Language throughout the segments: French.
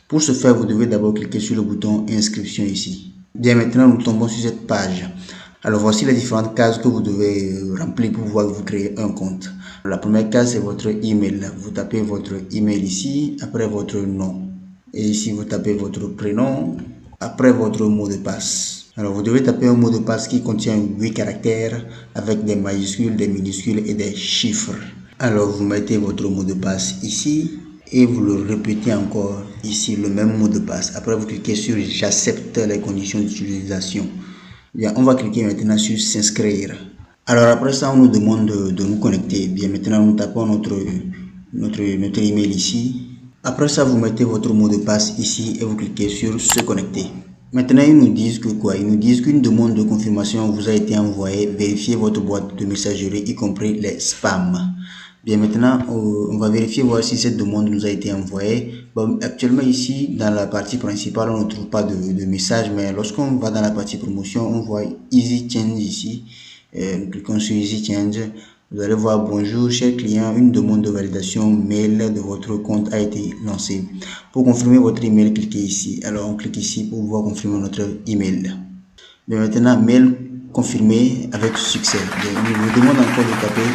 Pour ce faire, vous devez d'abord cliquer sur le bouton inscription ici. Bien, maintenant nous tombons sur cette page. Alors voici les différentes cases que vous devez remplir pour pouvoir vous créer un compte. La première case c'est votre email. Vous tapez votre email ici, après votre nom. Et ici vous tapez votre prénom, après votre mot de passe. Alors vous devez taper un mot de passe qui contient 8 caractères avec des majuscules, des minuscules et des chiffres. Alors vous mettez votre mot de passe ici et vous le répétez encore ici, le même mot de passe. Après vous cliquez sur j'accepte les conditions d'utilisation. Bien, on va cliquer maintenant sur s'inscrire. Alors après ça, on nous demande de nous connecter. Bien, maintenant nous tapons notre email ici. Après ça, vous mettez votre mot de passe ici et vous cliquez sur se connecter. Maintenant, ils nous disent que quoi? Ils nous disent qu'une demande de confirmation vous a été envoyée. Vérifiez votre boîte de messagerie, y compris les spams. Bien, maintenant, on va vérifier voir si cette demande nous a été envoyée. Bon, actuellement, ici, dans la partie principale, on ne trouve pas de message, mais lorsqu'on va dans la partie promotion, on voit Easy Change ici. Nous cliquons sur Easy Change. Vous allez voir, bonjour, cher client, une demande de validation mail de votre compte a été lancée. Pour confirmer votre email, cliquez ici. Alors, on clique ici pour pouvoir confirmer notre email. Mais maintenant, mail confirmé avec succès. Il nous demande encore de taper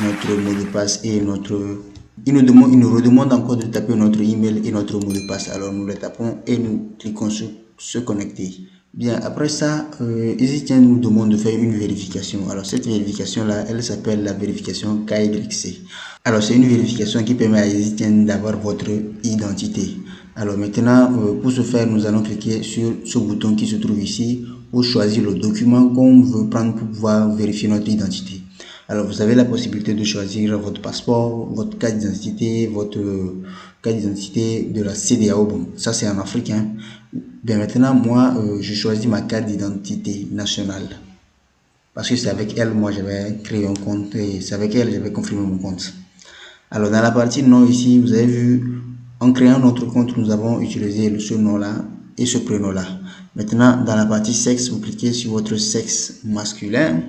notre mot de passe et il nous redemande encore de taper notre email et notre mot de passe. Alors nous le tapons et nous cliquons sur se connecter. Bien, après ça, EasyChange nous demande de faire une vérification. Alors cette vérification là, elle s'appelle la vérification KYC. Alors c'est une vérification qui permet à EasyChange d'avoir votre identité. Alors maintenant, pour ce faire, nous allons cliquer sur ce bouton qui se trouve ici pour choisir le document qu'on veut prendre pour pouvoir vérifier notre identité. Alors vous avez la possibilité de choisir votre passeport, votre carte d'identité, votre carte d'identité de la CEDEAO. Bon, ça c'est en Afrique. Hein. Bien maintenant, moi, je choisis ma carte d'identité nationale. Parce que c'est avec elle, moi, j'avais créé un compte et c'est avec elle, j'avais confirmé mon compte. Alors dans la partie nom ici, vous avez vu, en créant notre compte, nous avons utilisé ce nom-là et ce prénom-là. Maintenant, dans la partie sexe, vous cliquez sur votre sexe masculin.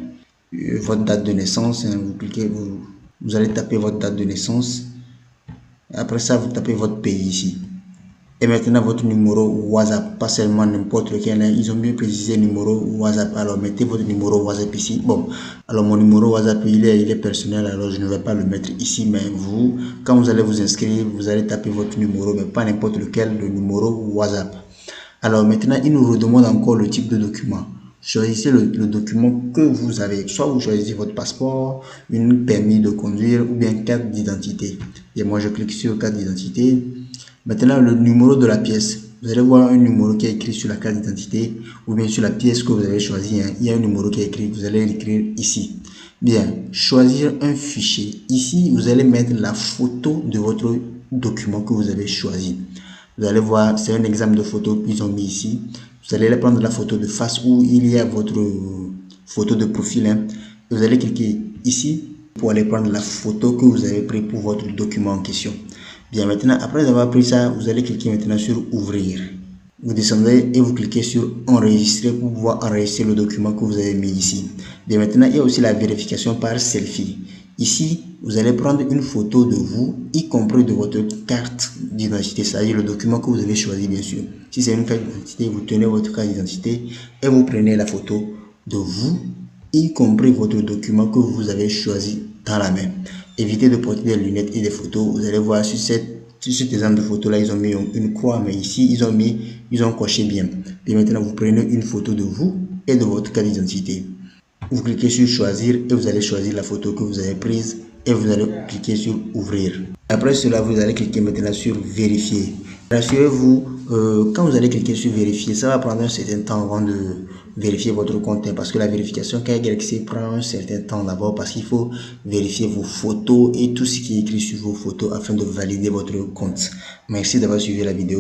Votre date de naissance, hein, vous cliquez, vous allez taper votre date de naissance. Après ça, vous tapez votre pays ici. Et maintenant, votre numéro WhatsApp, pas seulement n'importe lequel. Hein, ils ont bien précisé numéro WhatsApp. Alors, mettez votre numéro WhatsApp ici. Bon, alors mon numéro WhatsApp, il est personnel, alors je ne vais pas le mettre ici. Mais vous, quand vous allez vous inscrire, vous allez taper votre numéro, mais pas n'importe lequel, le numéro WhatsApp. Alors maintenant, il nous redemande encore le type de document. Choisissez le document que vous avez. Soit vous choisissez votre passeport, une permis de conduire ou bien carte d'identité. Et moi, je clique sur carte d'identité. Maintenant, le numéro de la pièce. Vous allez voir un numéro qui est écrit sur la carte d'identité ou bien sur la pièce que vous avez choisie. Hein. Il y a un numéro qui est écrit. Vous allez l'écrire ici. Bien, choisir un fichier. Ici, vous allez mettre la photo de votre document que vous avez choisi. Vous allez voir, c'est un exemple de photo qu'ils ont mis ici. Vous allez prendre la photo de face où il y a votre photo de profil. Hein. Vous allez cliquer ici pour aller prendre la photo que vous avez pris pour votre document en question. Bien, maintenant, après avoir pris ça, vous allez cliquer maintenant sur ouvrir. Vous descendez et vous cliquez sur enregistrer pour pouvoir enregistrer le document que vous avez mis ici. Bien, maintenant, il y a aussi la vérification par selfie. Ici, vous allez prendre une photo de vous, y compris de votre carte d'identité, c'est-à-dire le document que vous avez choisi, bien sûr. Si c'est une carte d'identité, vous tenez votre carte d'identité et vous prenez la photo de vous, y compris votre document que vous avez choisi dans la main. Évitez de porter des lunettes et des photos. Vous allez voir sur cet exemple de photo là, ils ont mis une croix, mais ici, ils ont coché bien. Et maintenant, vous prenez une photo de vous et de votre carte d'identité. Vous cliquez sur choisir et vous allez choisir la photo que vous avez prise et vous allez cliquer sur ouvrir. Après cela, vous allez cliquer maintenant sur vérifier. Rassurez-vous, quand vous allez cliquer sur vérifier, ça va prendre un certain temps avant de vérifier votre compte, hein, parce que la vérification KYC prend un certain temps d'abord parce qu'il faut vérifier vos photos et tout ce qui est écrit sur vos photos afin de valider votre compte. Merci d'avoir suivi la vidéo.